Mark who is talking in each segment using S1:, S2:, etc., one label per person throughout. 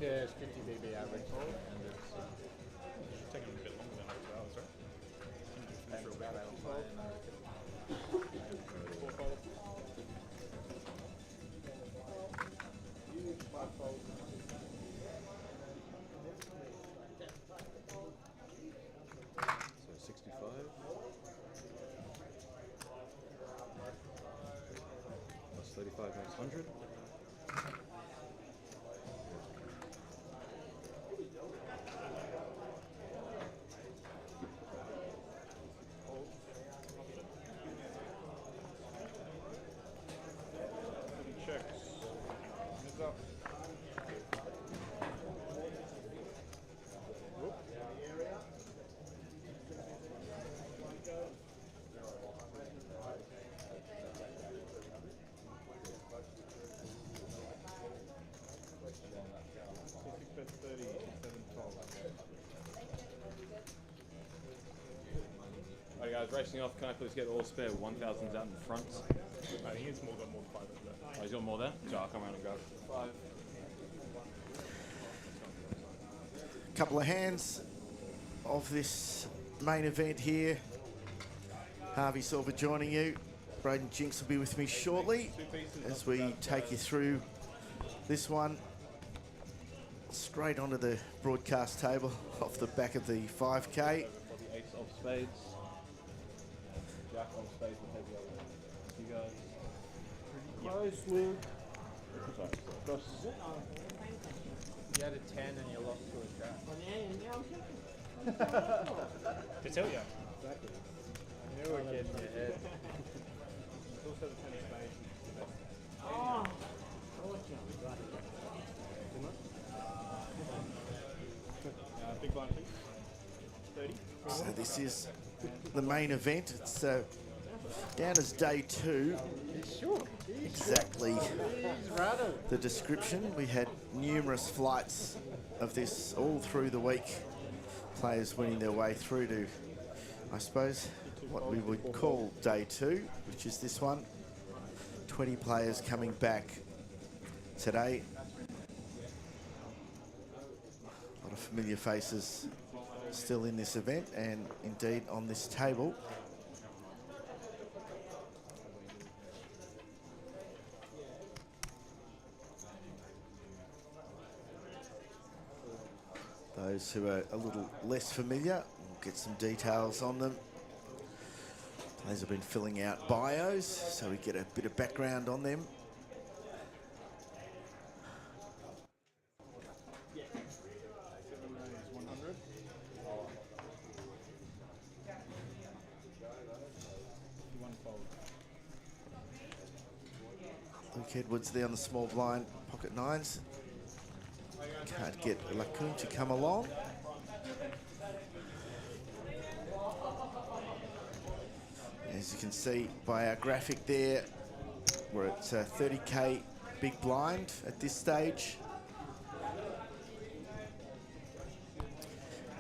S1: Yeah, it's 50 BB average. And it's
S2: Taking a bit longer than 2 hours, right?
S1: and it's about 12.
S3: So 65. Plus 35 makes 100.
S2: Checks. Heads up. Whoop. Bet 30, 712.
S3: Alright guys, racing off. Can I please get all spare 1000s out in front?
S2: I think it's more than 5 over there.
S3: Oh, he's got more there? So I'll come around and grab 5.
S4: Couple of hands of this main event here. Harvey Silver joining you. Braden Jinks will be with me shortly as we take you through this one. Straight onto the broadcast table off the back of the 5K.
S3: The ace of spades. Jack of spades will take the other one. You guys.
S1: Close, Luke.
S3: Sorry. Cross.
S1: You had a 10 and you lost to a trap.
S2: To tell you.
S1: Exactly. I knew it getting in your head.
S2: It's also the 10 of spades. Big blind, please. 30.
S4: So this is the main event. It's down as day 2. Exactly the description. We had numerous flights of this all through the week. Players winning their way through to, I suppose, what we would call day 2, which is this one. 20 players coming back today. A lot of familiar faces still in this event and indeed on this table. Those who are a little less familiar, we'll get some details on them. Players have been filling out bios, so we get a bit of background on them. Luke Edwards there on the small blind, pocket 9s. Can't get Lacoon to come along. As you can see by our graphic there, we're at 30k big blind at this stage.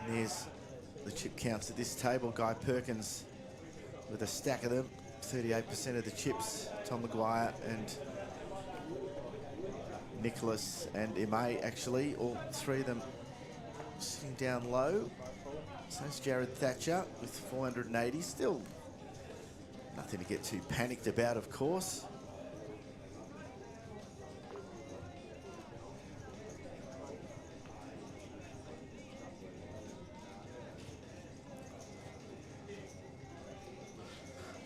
S4: And there's the chip counts at this table. Guy Perkins with a stack of them, 38% of the chips. Tom Maguire and Nicholas and Imay, actually, all 3 of them sitting down low. So is Jared Thatcher with 480. Still nothing to get too panicked about, of course.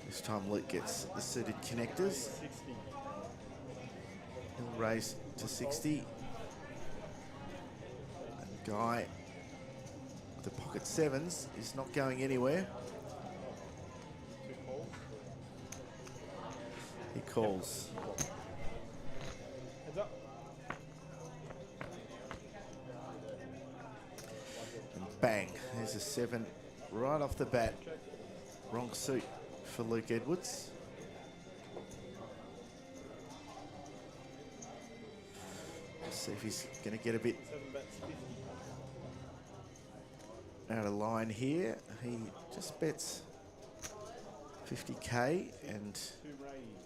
S4: This time Luke gets the suited connectors. He'll raise to 60. And Guy, with the pocket 7s, is not going anywhere. He calls.
S2: Heads up.
S4: And bang, there's a 7 right off the bat. Wrong suit for Luke Edwards. Let's see if he's going to get a bit out of line here. He just bets 50k and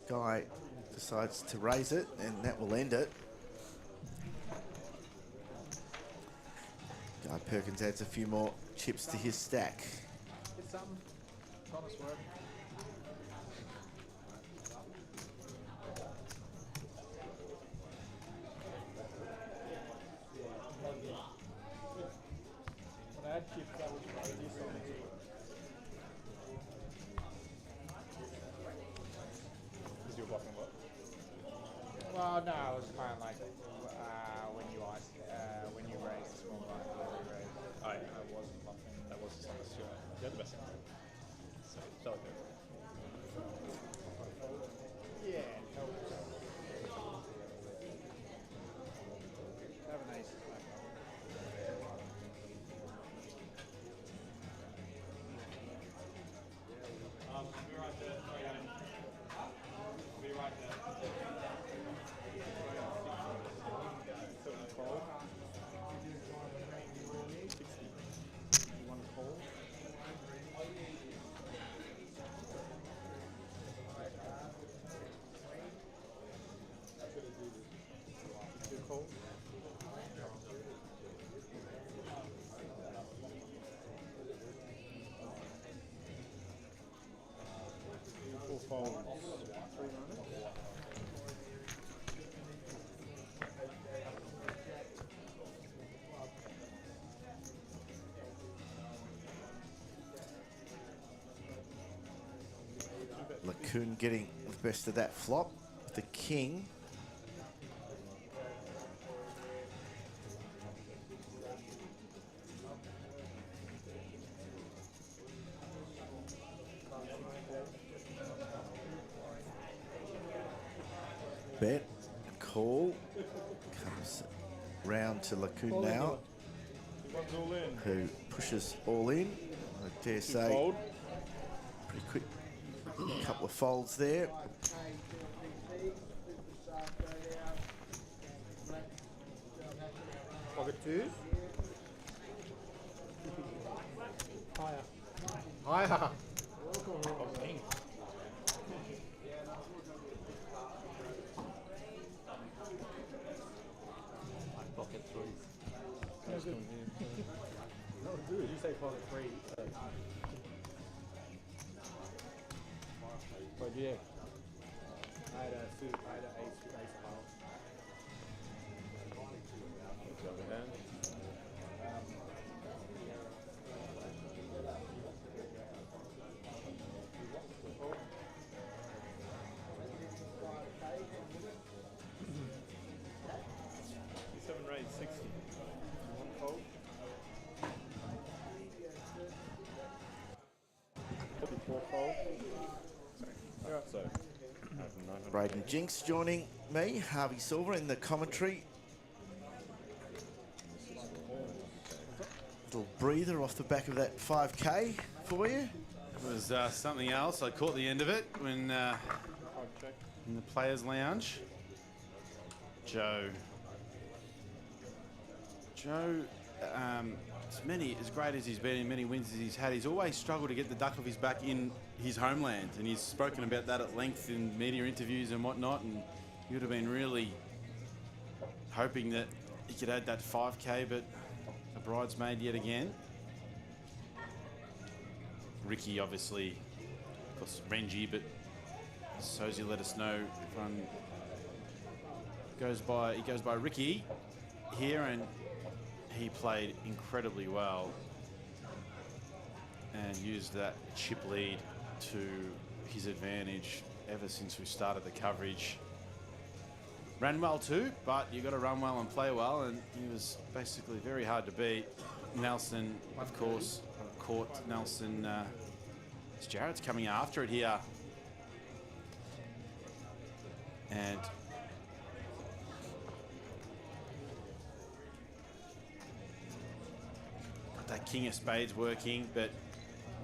S4: Guy decides to raise it, and that will end it. Perkins adds a few more chips to his stack.
S1: Get something. Promise word. When I had chips, that was probably this on it.
S2: Because you're blocking what?
S1: Well, no, I was kind of like when you asked, when you raised the small blind, whether you raised.
S2: Oh, yeah.
S1: I wasn't bluffing.
S2: That was just on the show. You had the best thing. So, felt good.
S1: Yeah, it helps. Have an ace.
S2: Be right there. Sorry, Adam. Be right there.
S1: You want to call?
S2: Two calls. Four folds. 3 minutes.
S4: Lacoon getting the best of that flop. The king. Bet, call, comes round to Lacoon now,
S2: One's all in.
S4: who pushes all in. I dare say,
S2: Fold.
S4: pretty quick couple of folds there.
S1: Pocket twos. Higher. Higher.
S3: Pocket threes.
S1: No, dude, you say pocket three.
S3: But yeah.
S1: I had a suit. I had an ace pile.
S2: Seven raised 60. One fold. 4 fold. Alright, so.
S4: Braden Jinks joining me, Harvey Silver in the commentary. Little breather off the back of that 5K for you.
S5: It was something else. I caught the end of it when
S2: Check.
S5: in the players' lounge. Joe, as great as he's been in many wins as he's had, he's always struggled to get the duck off his back in his homeland, and he's spoken about that at length in media interviews and whatnot. And he would have been really hoping that he could add that 5K, but a bridesmaid yet again. Ricky, obviously, of course, Renji, but Sozy let us know if one he goes by Ricky here, and he played incredibly well and used that chip lead to his advantage ever since we started the coverage. Ran well too, but you got to run well and play well, and he was basically very hard to beat. Nelson, of course, caught Nelson. Jarrett's coming after it here. And got that king of spades working, but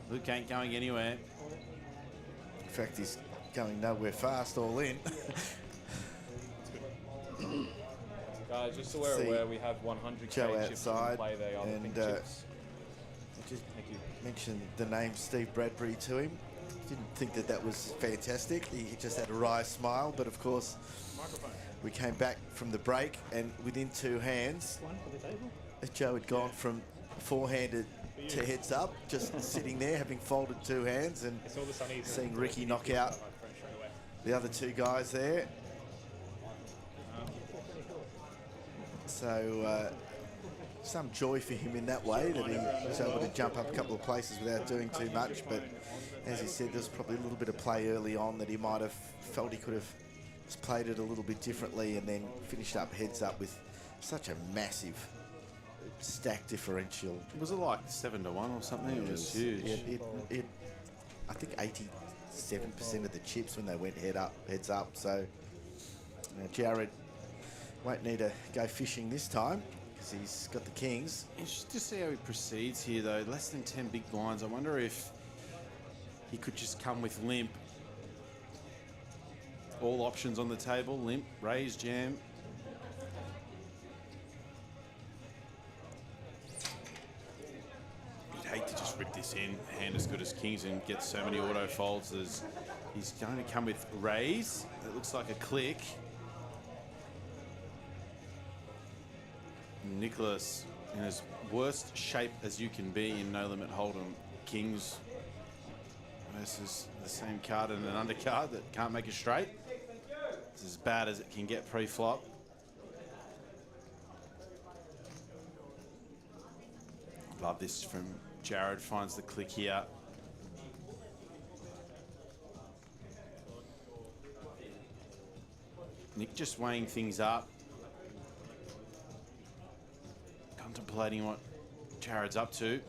S5: Luke ain't going anywhere.
S4: In fact, he's going nowhere fast, all in.
S3: Guys, just so we're
S4: See
S3: aware, we have 100k
S4: Joe
S3: chips in
S4: outside,
S3: play there. Other
S4: and
S3: pink chips.
S4: just
S3: Thank you.
S4: mentioned the name Steve Bradbury to him. Didn't think that that was fantastic. He just had a wry smile, but of course,
S2: Microphone.
S4: we came back from the break, and within 2 hands,
S2: One for the table.
S4: Joe had gone from forehanded to heads up, just sitting there having folded two hands and
S2: It's all the sunnies.
S4: seeing Ricky knock out the other two guys there. So some joy for him in that way, that he was able to jump up a couple of places without doing too much. But as he said, there's probably a little bit of play early on that he might have felt he could have just played it a little bit differently, and then finished up heads up with such a massive stack differential.
S5: Was it like 7 to 1 or something? It was huge.
S4: I think 87% of the chips when they went heads up. So Jared won't need to go fishing this time because he's got the kings.
S5: Interesting to see how he proceeds here, though. Less than 10 big blinds. I wonder if he could just come with limp. All options on the table. Limp, raise, jam. You'd hate to just rip this in, hand as good as kings, and get so many auto folds. As he's going to come with raise. It looks like a click. Nicholas in his worst shape as you can be in No Limit Hold'em. Kings versus the same card and an undercard that can't make it straight. It's as bad as it can get pre-flop. Love this from Jared, finds the click here. Nick just weighing things up. Contemplating what Jared's up to.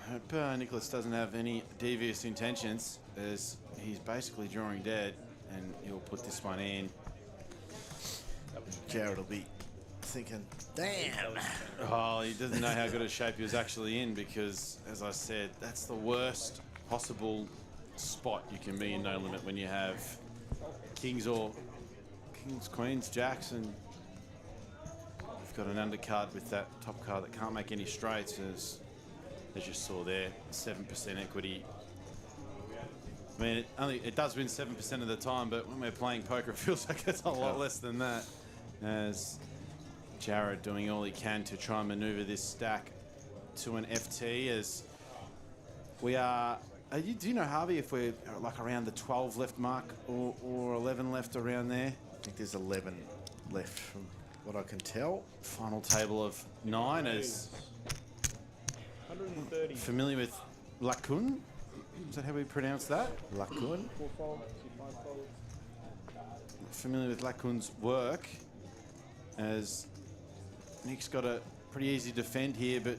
S5: I hope Nicholas doesn't have any devious intentions, as he's basically drawing dead, and he'll put this one in.
S4: Jared will be thinking, damn.
S5: Oh, he doesn't know how good a shape he was actually in, because, as I said, that's the worst possible spot you can be in No Limit when you have kings, queens, jacks, and you've got an undercard with that top card that can't make any straights, as you saw there, 7% equity. I mean, it does win 7% of the time, but when we're playing poker, it feels like it's a lot less than that. As Jared doing all he can to try and maneuver this stack to an FT, as we are. Do you know, Harvey, if we're like around the 12 left mark or 11 left around there?
S4: I think there's 11 left from what I can tell.
S5: Final table of 9 is
S2: 130.
S5: familiar with Lakun. Is that how we pronounce that?
S4: Lakun.
S5: Familiar with Lakun's work, as Nick's got a pretty easy defend here, but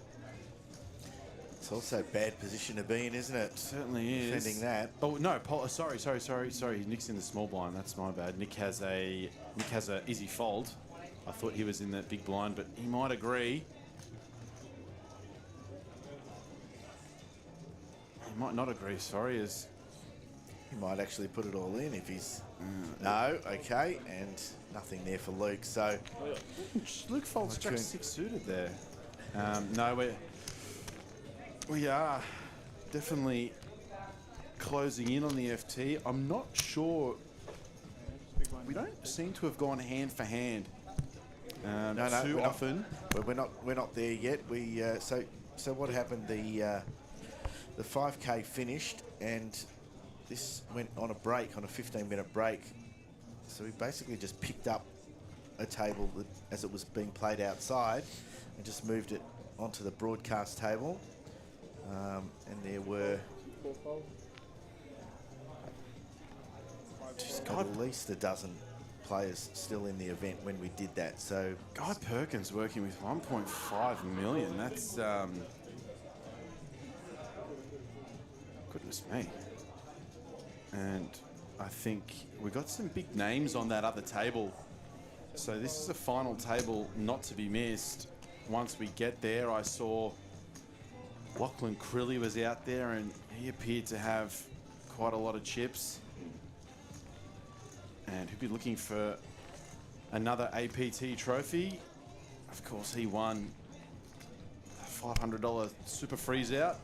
S4: It's also a bad position to be in, isn't it?
S5: certainly is.
S4: Defending that.
S5: Oh no, Paul, sorry. Nick's in the small blind. That's my bad. Nick has a easy fold. I thought he was in that big blind, but he might agree. He might not agree. Sorry, as
S4: He might actually put it all in if he's... No, okay, and nothing there for Luke, so...
S5: Luke folds jack 6 suited there. No, we are definitely closing in on the FT. I'm not sure. We don't seem to have gone hand for hand too often.
S4: We're not there yet. We so what happened? The 5K finished, and this went on a break, on a 15-minute break. So we basically just picked up a table that, as it was being played outside, and just moved it onto the broadcast table. And there were at least a dozen players still in the event when we did that. So
S5: Guy Perkins working with 1.5 million. That's goodness me. And I think we got some big names on that other table. So this is a final table not to be missed. Once we get there, I saw Lachlan Crilly was out there, and he appeared to have quite a lot of chips. And he'd be looking for another APT trophy. Of course, he won a $500 super freeze out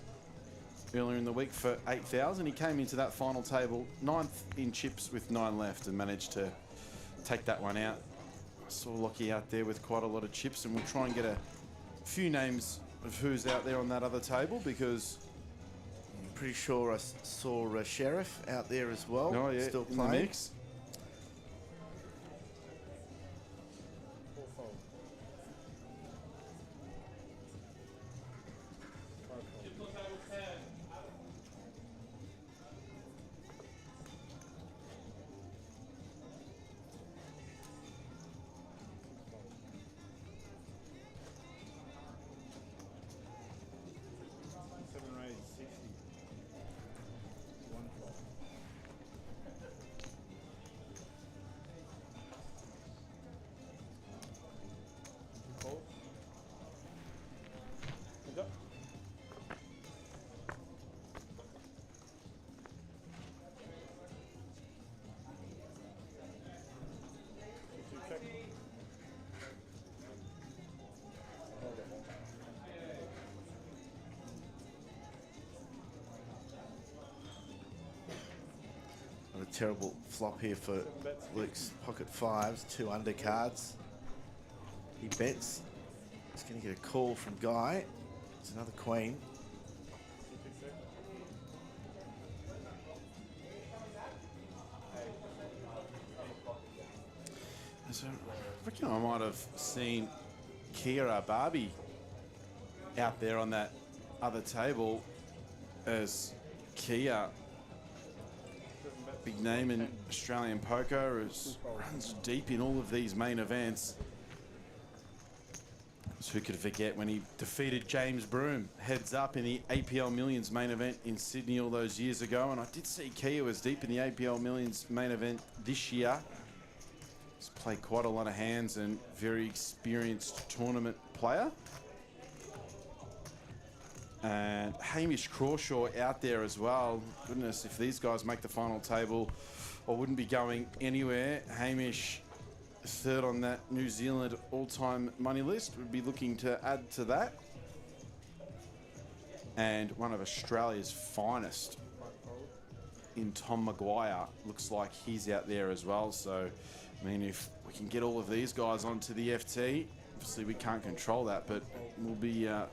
S5: earlier in the week for 8,000. He came into that final table 9th in chips with 9 left and managed to take that one out. I saw Lockie out there with quite a lot of chips, and we'll try and get a few names of who's out there on that other table, because
S4: I'm pretty sure I saw Sheriff out there as well.
S5: oh yeah,
S4: Still
S5: in the
S4: playing.
S5: mix.
S4: What a terrible flop here for Luke's pocket fives, 2 undercards. He bets. He's going to get a call from Guy. It's another queen.
S5: So I reckon I might have seen Kira Barbie out there on that other table, as Kia, big name in Australian poker, runs deep in all of these main events. So who could forget when he defeated James Broome heads up in the APL Millions main event in Sydney all those years ago. And I did see Kia was deep in the APL Millions main event this year. He's played quite a lot of hands and very experienced tournament player. And Hamish Crawshaw out there as well. Goodness, if these guys make the final table, I wouldn't be going anywhere. Hamish, third on that New Zealand all-time money list, would be looking to add to that. And one of Australia's finest in Tom Maguire, looks like he's out there as well. So, I mean, if we can get all of these guys onto the FT, obviously we can't control that, but we'll be...
S4: well,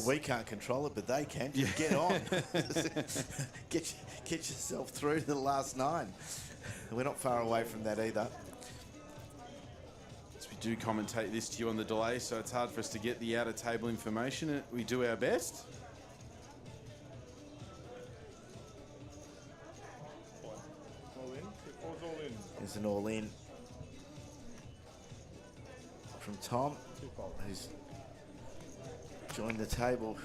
S4: we can't control it, but they can. Just get on. get yourself through to the last 9. We're not far away from that either.
S5: So we do commentate this to you on the delay, so it's hard for us to get the out-of-table information. We do our best.
S3: All in? All's all in.
S4: There's an all-in from Tom, who's joined the table.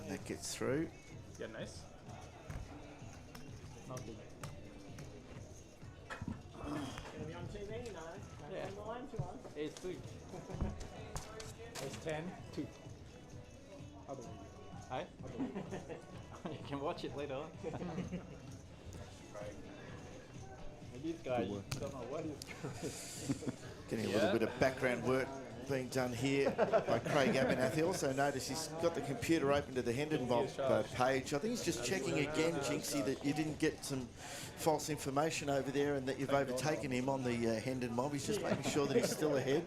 S4: And that gets through.
S3: Yeah, nice. Not good.
S6: Gonna be on TV, no?
S3: Yeah.
S6: Online to us.
S3: It's 2.
S1: It's 10.
S3: 2. How do we? You can watch it later on. This guy, you don't know what he's doing.
S4: Getting a little bit of background work being done here by Craig Abernathy. Also notice he's got the computer open to the Hindenburg page. I think he's just checking again, Jinxie, that you didn't get some false information over there and that you've overtaken him on the Hendon mob. He's just making sure that he's still ahead.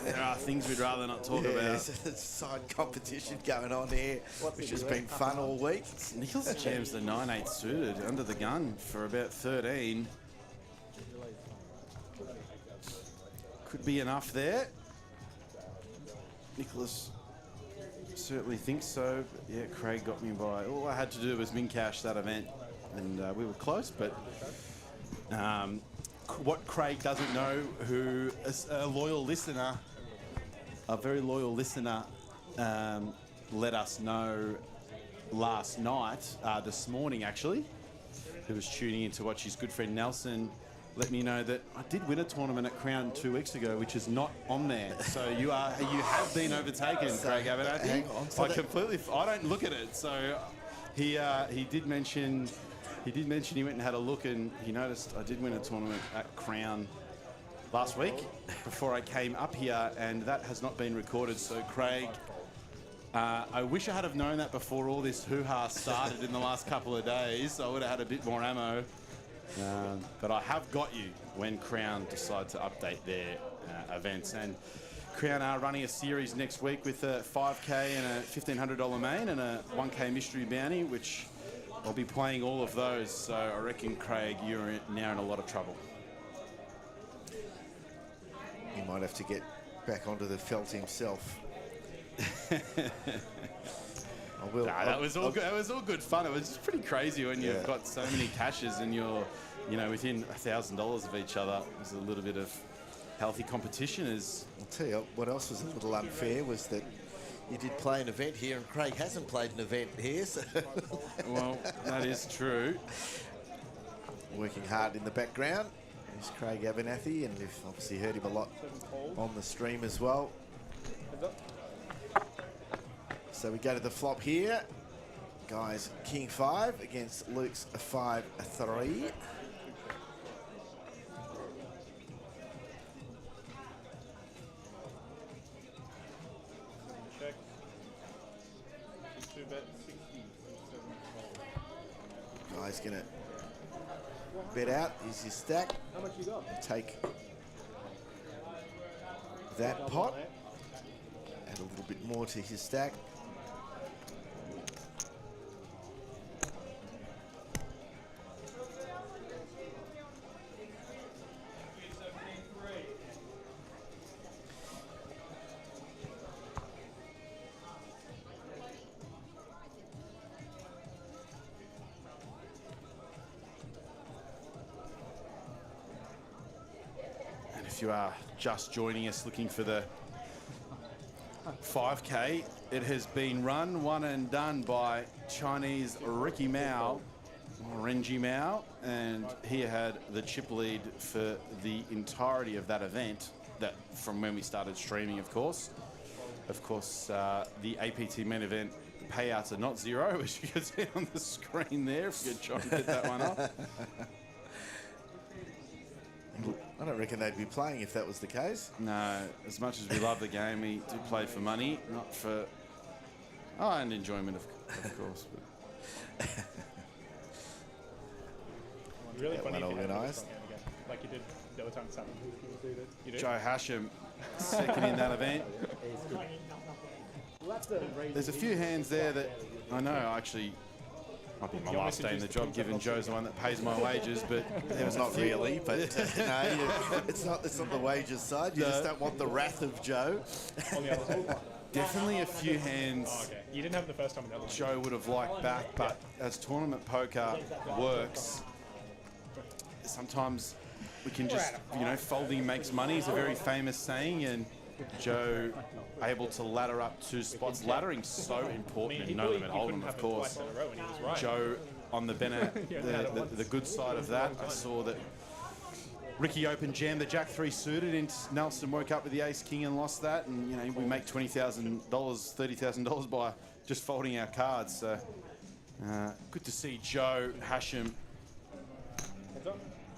S5: There are things we'd rather not talk about.
S4: There's a side competition going on here, which has been fun all week.
S5: Nichols jams the 9-8 suited under the gun for about 13. Could be enough there. Nicholas certainly thinks so. But yeah, Craig got me by. All I had to do was min cash that event, and we were close. But what Craig doesn't know, who is a loyal listener, a very loyal listener, let us know last night, this morning actually, who was tuning in to watch his good friend Nelson, let me know that I did win a tournament at Crown 2 weeks ago, which is not on there. So you have been overtaken, Craig Abernathy.
S4: Hang on. So
S5: I don't look at it. So he did mention he went and had a look, and he noticed I did win a tournament at Crown last week before I came up here, and that has not been recorded. So, Craig, I wish I had have known that before all this hoo-ha started in the last couple of days. I would have had a bit more ammo. But I have got you when Crown decide to update their events. And Crown are running a series next week with a 5K and a $1,500 main and a 1K mystery bounty, which I'll be playing all of those. So I reckon, Craig, you're now in a lot of trouble.
S4: He might have to get back onto the felt himself. I will.
S5: Nah, that was all good. That was all good fun. It was just pretty crazy when you've got so many caches and you're, within $1,000 of each other. There's a little bit of healthy competition. I'll
S4: tell you what else was a little unfair was that you did play an event here and Craig hasn't played an event here. So
S5: well, that is true.
S4: Working hard in the background is Craig Abernathy, and you've obviously heard him a lot on the stream as well. So we go to the flop here. Guys, King 5 against Luke's 5-3.
S3: Check. 2-bet 60.
S4: Guy's gonna bet out. Here's his stack.
S6: How much you got?
S4: Take that pot. Add a little bit more to his stack.
S5: If you are just joining us looking for the 5K, it has been run, won and done by Chinese Ricky Mao, Renji Mao, and he had the chip lead for the entirety of that event, that from when we started streaming, of course. Of course, the APT main event payouts are not zero, which you can see on the screen there, if you could try and get that one up.
S4: I don't reckon they'd be playing if that was the case.
S5: No, as much as we love the game, we do play for money, not for... and enjoyment, of course. But.
S3: Really
S4: that
S3: funny
S4: one organised.
S3: Like you did the other time at Saturday. You did?
S5: Joe Hasham, second in that event. There's a few hands there that I know actually might be my last day in the job, given Joe's the one that pays my wages, but
S4: it's not really. But no, it's not the wages side. You just don't want the wrath of Joe.
S3: On the other side.
S5: Definitely a few hands.
S3: Oh, okay. You didn't have the first time in that one.
S5: Joe would have liked back, but as tournament poker works, sometimes we can just, folding makes money is a very famous saying, and Joe able to ladder up 2 spots. Laddering's so important in No Limit Hold'em, of course. Joe on the the good side of that. I saw that Ricky opened jam the Jack 3 suited, and Nelson woke up with the Ace King and lost that, and we make $20,000, $30,000 by just folding our cards. So good to see Joe Hasham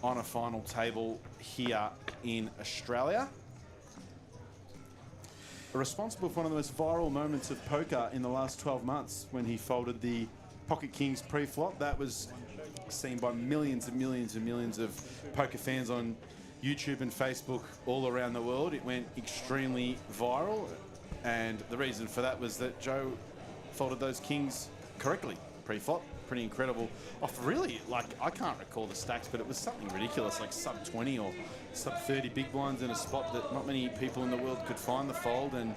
S5: on a final table here in Australia. Responsible for one of the most viral moments of poker in the last 12 months when he folded the Pocket Kings pre-flop. That was seen by millions and millions and millions of poker fans on YouTube and Facebook all around the world. It went extremely viral, and the reason for that was that Joe folded those Kings correctly pre-flop. Pretty incredible. Off really, I can't recall the stacks, but it was something ridiculous, like sub 20 or sub 30 big blinds in a spot that not many people in the world could find the fold. And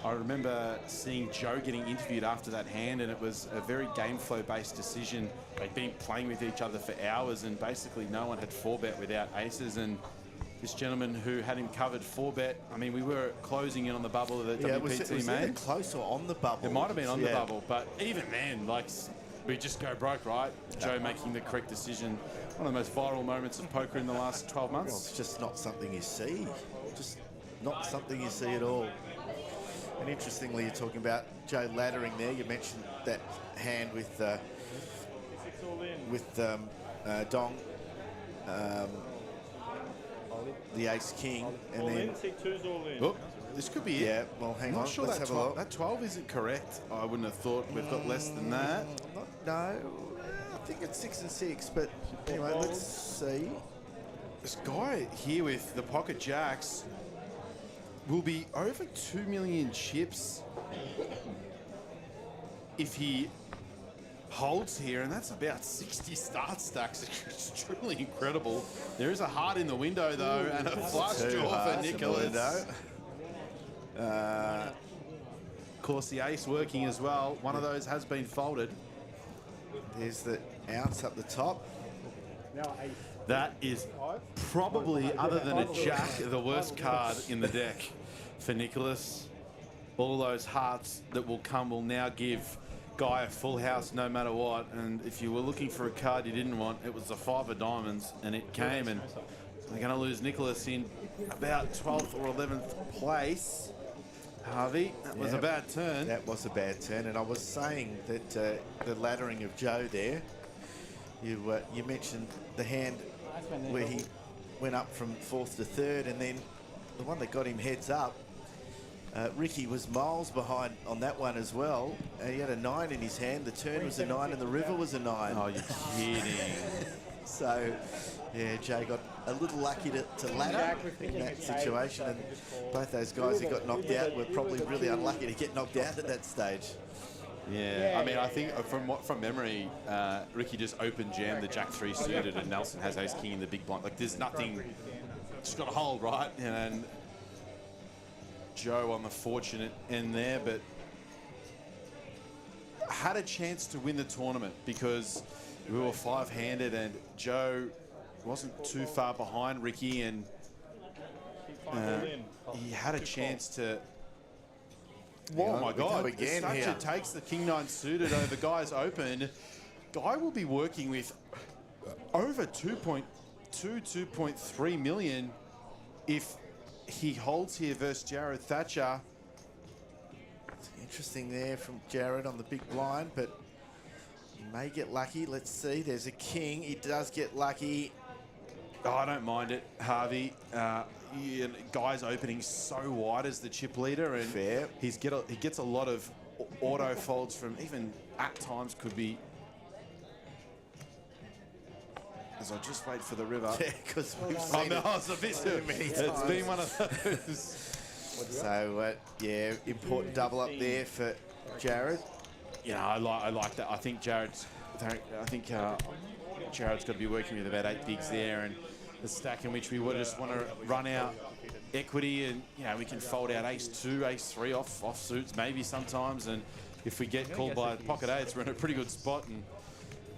S5: I remember seeing Joe getting interviewed after that hand, and it was a very game flow based decision. They'd been playing with each other for hours, and basically no one had 4-bet without aces. And this gentleman who had him covered 4-bet, I mean, we were closing in on the bubble of the WPT
S4: was
S5: main.
S4: It close or on the bubble?
S5: It might have been on the bubble, but even then, we just go broke, right? Joe making the correct decision. One of the most viral moments of poker in the last 12 months.
S4: Well, it's just not something you see. Just not something you see at all. And interestingly, you're talking about Joe laddering there. You mentioned that hand with Dong. the ace king, and
S3: All
S4: then
S3: in, T2's all in.
S5: Oh, this could be it.
S4: yeah. Well, hang
S5: I'm
S4: on.
S5: not sure
S4: Let's
S5: that
S4: have a
S5: 12,
S4: look.
S5: that 12 isn't correct. I wouldn't have thought we've got less than that.
S4: No, I think it's 6 and 6. But anyway, let's see.
S5: This guy here with the pocket jacks will be over 2 million chips if he holds here, and that's about 60 start stacks. It's truly incredible. There is a heart in the window though, and a flush
S4: Two
S5: draw
S4: hearts
S5: for
S4: in the
S5: Nicholas.
S4: window.
S5: Of course, the ace working as well. One of those has been folded.
S4: There's the ounce up the top.
S5: That is probably, other than a jack, the worst card in the deck for Nicholas. All those hearts that will come will now give Guy a full house no matter what. And if you were looking for a card you didn't want, it was the 5 of diamonds, and it came. And they're going to lose Nicholas in about 12th or 11th place. Harvey, that was a bad turn.
S4: That was a bad turn, and I was saying that the laddering of Joe there. You mentioned the hand where he went up from 4th to 3rd, and then the one that got him heads up. Ricky was miles behind on that one as well. He had a 9 in his hand. The turn was a 9, and the river was a 9.
S5: Oh, you're kidding.
S4: So, yeah, Jay got a little lucky to ladder in that situation, and both those guys who got knocked out were probably really unlucky to get knocked out at that stage.
S5: Yeah, I mean, I think from memory, Ricky just open jammed the Jack 3 suited, and Nelson has ace king in the big blind. Like, there's nothing, just got a hold, right? And Joe on the fortunate end there, but had a chance to win the tournament because we were 5-handed, and Joe wasn't too far behind Ricky, and he had a chance to. Oh my God!
S4: Again
S5: Thatcher
S4: here.
S5: takes the King 9 suited over Guy's open. Guy will be working with over 2.3 million if he holds here versus Jared Thatcher.
S4: Interesting there from Jared on the big blind, but he may get lucky. Let's see. There's a king. He does get lucky.
S5: Oh, I don't mind it, Harvey. Guy's opening so wide as the chip leader, and
S4: Fair.
S5: he gets a lot of auto folds from even at times could be. As I just wait for the river.
S4: Yeah, because we've
S5: Oh
S4: seen
S5: no,
S4: it
S5: it's a bit
S4: so many
S5: It's
S4: times.
S5: been one of those.
S4: So, yeah, important double up there for Jared.
S5: Yeah, I like that. I think Jared's got to be working with about 8 bigs there, and the stack in which we would just want to run out equity, and we can fold out ace 2, ace 3 off suits maybe sometimes, and if we get called by pocket eights, we're in a pretty good spot.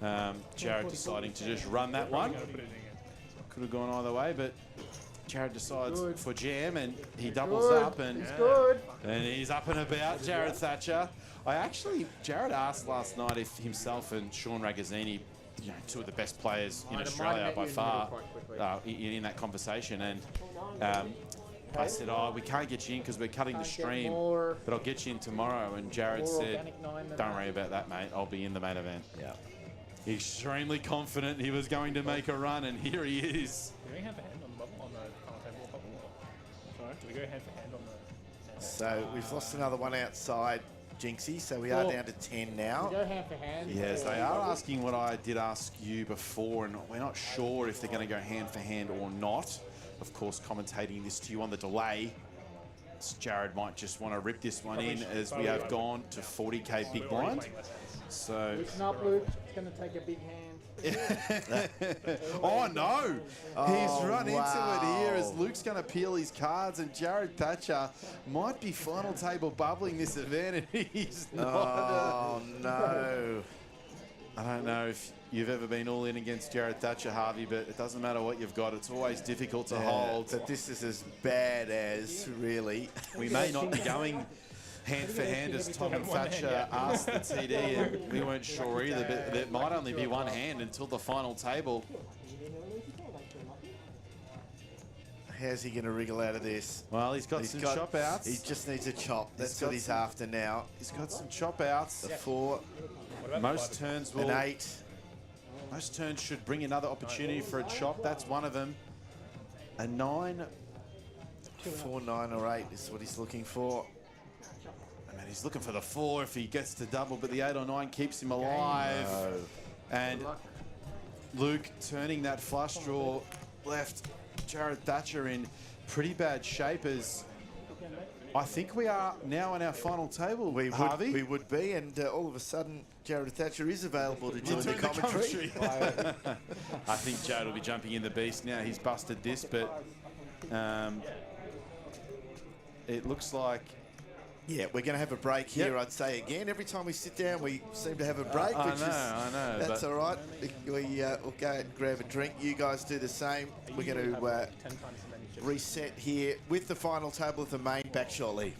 S5: And Jared deciding to just run that one. Could have gone either way, but Jared decides for jam, and he doubles up, and he's up and about. Jared Thatcher. Jared asked last night if himself and Sean Ragazzini, two of the best players in Australia by far, in that conversation, and I said, we can't get you in because we're cutting the stream, but I'll get you in tomorrow. And Jared said, don't worry about that, mate. I'll be in the main event.
S4: Yeah.
S5: Extremely confident he was going to make a run, and here he is.
S2: Do we go hand for hand on the bubble on the final table or bubble? Sorry? Do we go hand for hand on the...
S4: So we've lost another one outside Jinxie, so we are down to 10 now.
S1: Go hand for hand.
S5: Yes, they are asking what I did ask you before, and we're not sure if they're going to go hand for hand or not. Of course, commentating this to you on the delay. So Jared might just want to rip this one in as we have gone to 40k big blind. So.
S1: Listen up, Luke. It's going to take a big hand.
S5: Oh no! He's run into it here as
S4: wow.
S5: Luke's going to peel his cards, and Jared Thatcher might be final table bubbling this event, and he's not.
S4: Oh, no.
S5: I don't know if you've ever been all in against Jared Thatcher, Harvey, but it doesn't matter what you've got. It's always difficult to hold.
S4: But this is as bad as, really.
S5: We may not be going hand for hand as Tom and Thatcher asked the TD, and we weren't sure either, but there might only be one hand until the final table.
S4: How's he going to wriggle out of this?
S5: Well, he's got some chop outs.
S4: He just needs a chop. That's
S5: got
S4: what he's
S5: some-
S4: after now.
S5: He's got some chop outs.
S4: The 4,
S5: Most turns
S4: an
S5: will.
S4: 8.
S5: Most turns should bring another opportunity for a chop. That's one of them. A 9.
S4: 4, 9, or 8 is what he's looking for.
S5: I mean, he's looking for the 4 if he gets to double, but the 8 or 9 keeps him alive. And Luke turning that flush draw left Jared Thatcher in pretty bad shape as I think we are now in our final table, Harvey.
S4: We would be, and all of a sudden, Jared Thatcher is available to join the commentary.
S5: I think Jared will be jumping in the beast now. He's busted this, but it looks like...
S4: Yeah, we're going to have a break here, I'd say again. Every time we sit down, we seem to have a break.
S5: I know.
S4: That's all right. We'll go and grab a drink. You guys do the same. We're going to reset here with the final table of the main back shortly.